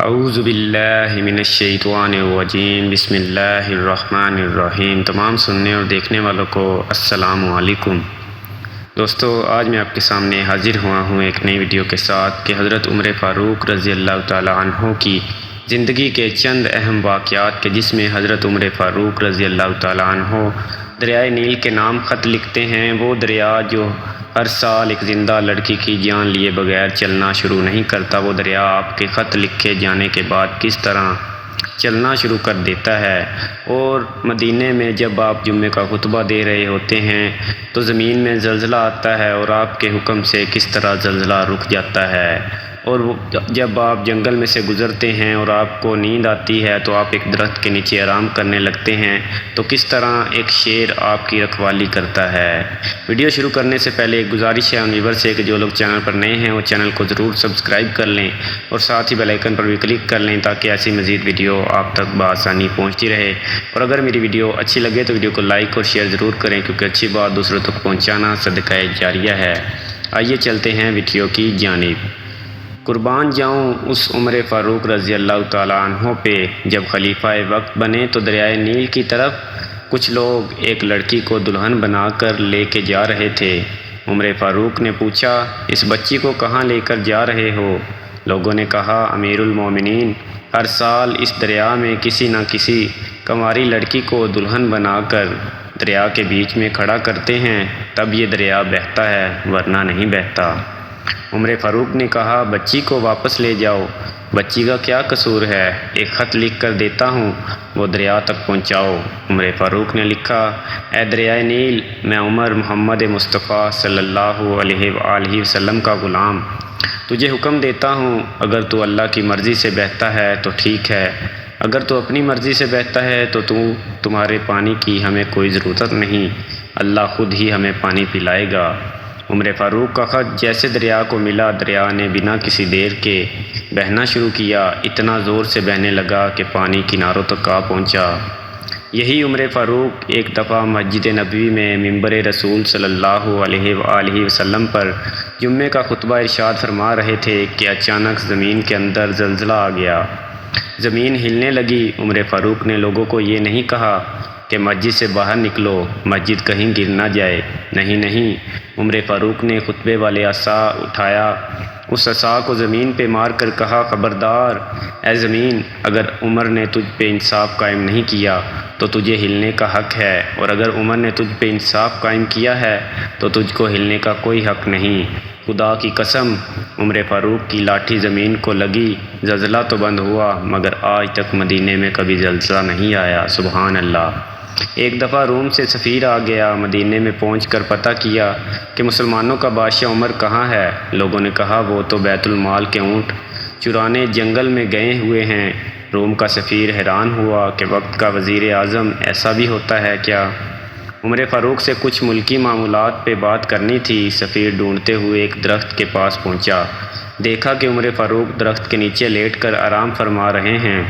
اعوذ باللہ من الشیطان الرجیم بسم اللہ الرحمن الرحیم۔ تمام سننے اور دیکھنے والوں کو السلام علیکم۔ دوستو، آج میں آپ کے سامنے حاضر ہوا ہوں ایک نئی ویڈیو کے ساتھ کہ حضرت عمر فاروق رضی اللہ تعالی عنہ کی زندگی کے چند اہم واقعات کے جس میں حضرت عمر فاروق رضی اللہ تعالی عنہ دریائے نیل کے نام خط لکھتے ہیں، وہ دریا جو ہر سال ایک زندہ لڑکی کی جان لیے بغیر چلنا شروع نہیں کرتا، وہ دریا آپ کے خط لکھے جانے کے بعد کس طرح چلنا شروع کر دیتا ہے۔ اور مدینے میں جب آپ جمعے کا خطبہ دے رہے ہوتے ہیں تو زمین میں زلزلہ آتا ہے اور آپ کے حکم سے کس طرح زلزلہ رک جاتا ہے۔ اور جب آپ جنگل میں سے گزرتے ہیں اور آپ کو نیند آتی ہے تو آپ ایک درخت کے نیچے آرام کرنے لگتے ہیں تو کس طرح ایک شیر آپ کی رکھوالی کرتا ہے۔ ویڈیو شروع کرنے سے پہلے ایک گزارش ہے ان ویور سے کہ جو لوگ چینل پر نئے ہیں وہ چینل کو ضرور سبسکرائب کر لیں اور ساتھ ہی بیل آئیکن پر بھی کلک کر لیں تاکہ ایسی مزید ویڈیو آپ تک بآسانی پہنچتی رہے۔ اور اگر میری ویڈیو اچھی لگے تو ویڈیو کو لائک اور شیئر ضرور کریں کیونکہ اچھی بات دوسروں تک پہنچانا صدقہ جاریہ ہے۔ آئیے چلتے ہیں ویڈیو کی جانب۔ قربان جاؤں اس عمر فاروق رضی اللہ تعالیٰ عنہ پہ، جب خلیفہ وقت بنے تو دریائے نیل کی طرف کچھ لوگ ایک لڑکی کو دلہن بنا کر لے کے جا رہے تھے۔ عمر فاروق نے پوچھا، اس بچی کو کہاں لے کر جا رہے ہو؟ لوگوں نے کہا، امیر المومنین، ہر سال اس دریا میں کسی نہ کسی کنواری لڑکی کو دلہن بنا کر دریا کے بیچ میں کھڑا کرتے ہیں، تب یہ دریا بہتا ہے ورنہ نہیں بہتا۔ عمر فاروق نے کہا، بچی کو واپس لے جاؤ، بچی کا کیا قصور ہے؟ ایک خط لکھ کر دیتا ہوں، وہ دریا تک پہنچاؤ۔ عمر فاروق نے لکھا، اے دریائے نیل، میں عمر محمد مصطفیٰ صلی اللہ علیہ وآلہ وسلم کا غلام تجھے حکم دیتا ہوں، اگر تو اللہ کی مرضی سے بہتا ہے تو ٹھیک ہے، اگر تو اپنی مرضی سے بہتا ہے تو تمہارے پانی کی ہمیں کوئی ضرورت نہیں، اللہ خود ہی ہمیں پانی پلائے گا۔ عمر فاروق کا خط جیسے دریا کو ملا، دریا نے بنا کسی دیر کے بہنا شروع کیا، اتنا زور سے بہنے لگا کہ پانی کناروں تک آ پہنچا۔ یہی عمر فاروق ایک دفعہ مسجد نبوی میں منبر رسول صلی اللہ علیہ وآلہ وسلم پر جمعے کا خطبہ ارشاد فرما رہے تھے کہ اچانک زمین کے اندر زلزلہ آ گیا، زمین ہلنے لگی۔ عمر فاروق نے لوگوں کو یہ نہیں کہا کہ مسجد سے باہر نکلو، مسجد کہیں گر نہ جائے، نہیں، عمر فاروق نے خطبے والے عصا اٹھایا، اس عصا کو زمین پہ مار کر کہا، خبردار اے زمین، اگر عمر نے تجھ پہ انصاف قائم نہیں کیا تو تجھے ہلنے کا حق ہے، اور اگر عمر نے تجھ پہ انصاف قائم کیا ہے تو تجھ کو ہلنے کا کوئی حق نہیں۔ خدا کی قسم، عمر فاروق کی لاٹھی زمین کو لگی، زلزلہ تو بند ہوا مگر آج تک مدینے میں کبھی زلزلہ نہیں آیا۔ سبحان اللہ۔ ایک دفعہ روم سے سفیر آ گیا، مدینے میں پہنچ کر پتہ کیا کہ مسلمانوں کا بادشاہ عمر کہاں ہے۔ لوگوں نے کہا، وہ تو بیت المال کے اونٹ چرانے جنگل میں گئے ہوئے ہیں۔ روم کا سفیر حیران ہوا کہ وقت کا وزیر اعظم ایسا بھی ہوتا ہے کیا؟ عمر فاروق سے کچھ ملکی معاملات پہ بات کرنی تھی۔ سفیر ڈھونڈتے ہوئے ایک درخت کے پاس پہنچا، دیکھا کہ عمر فاروق درخت کے نیچے لیٹ کر آرام فرما رہے ہیں،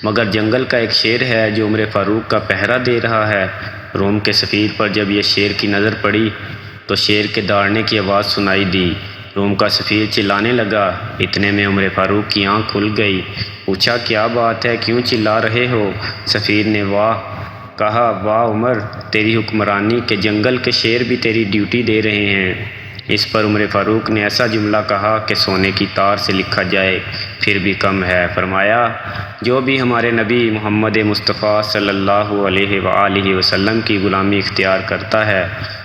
مگر جنگل کا ایک شیر ہے جو عمر فاروق کا پہرا دے رہا ہے۔ روم کے سفیر پر جب یہ شیر کی نظر پڑی تو شیر کے داڑنے کی آواز سنائی دی۔ روم کا سفیر چلانے لگا، اتنے میں عمر فاروق کی آنکھ کھل گئی۔ پوچھا، کیا بات ہے، کیوں چلا رہے ہو؟ سفیر نے کہا، واہ عمر، تیری حکمرانی کے جنگل کے شیر بھی تیری ڈیوٹی دے رہے ہیں۔ اس پر عمر فاروق نے ایسا جملہ کہا کہ سونے کی تار سے لکھا جائے پھر بھی کم ہے۔ فرمایا، جو بھی ہمارے نبی محمد مصطفیٰ صلی اللہ علیہ وآلہ وسلم کی غلامی اختیار کرتا ہے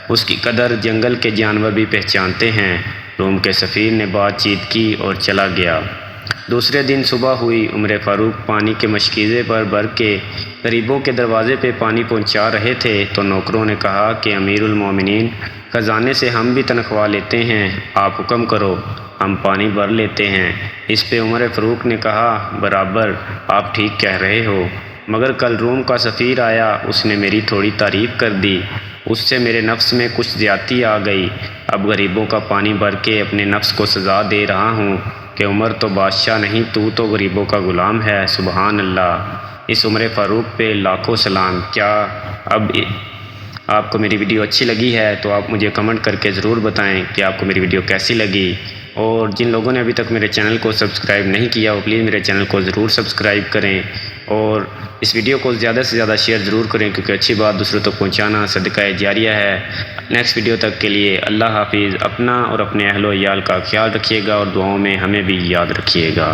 اس کی قدر جنگل کے جانور بھی پہچانتے ہیں۔ روم کے سفیر نے بات چیت کی اور چلا گیا۔ دوسرے دن صبح ہوئی، عمر فاروق پانی کے مشکیزے پر بھر کے غریبوں کے دروازے پہ پانی پہنچا رہے تھے تو نوکروں نے کہا کہ امیر المومنین، خزانے سے ہم بھی تنخواہ لیتے ہیں، آپ حکم کرو، ہم پانی بھر لیتے ہیں۔ اس پہ عمر فاروق نے کہا، برابر، آپ ٹھیک کہہ رہے ہو، مگر کل روم کا سفیر آیا، اس نے میری تھوڑی تعریف کر دی، اس سے میرے نفس میں کچھ زیادتی آ گئی، اب غریبوں کا پانی بھر کے اپنے نفس کو سزا دے رہا ہوں کہ عمر تو بادشاہ نہیں، تو غریبوں کا غلام ہے۔ سبحان اللہ۔ اس عمر فاروق پہ لاکھوں سلام۔ کیا اب آپ کو میری ویڈیو اچھی لگی ہے تو آپ مجھے کمنٹ کر کے ضرور بتائیں کہ آپ کو میری ویڈیو کیسی لگی۔ اور جن لوگوں نے ابھی تک میرے چینل کو سبسکرائب نہیں کیا وہ پلیز میرے چینل کو ضرور سبسکرائب کریں، اور اس ویڈیو کو زیادہ سے زیادہ شیئر ضرور کریں، کیونکہ اچھی بات دوسروں تک پہنچانا صدقہ جاریہ ہے۔ نیکسٹ ویڈیو تک کے لیے اللہ حافظ۔ اپنا اور اپنے اہل و عیال کا خیال رکھیے گا، اور دعاؤں میں ہمیں بھی یاد رکھیے گا۔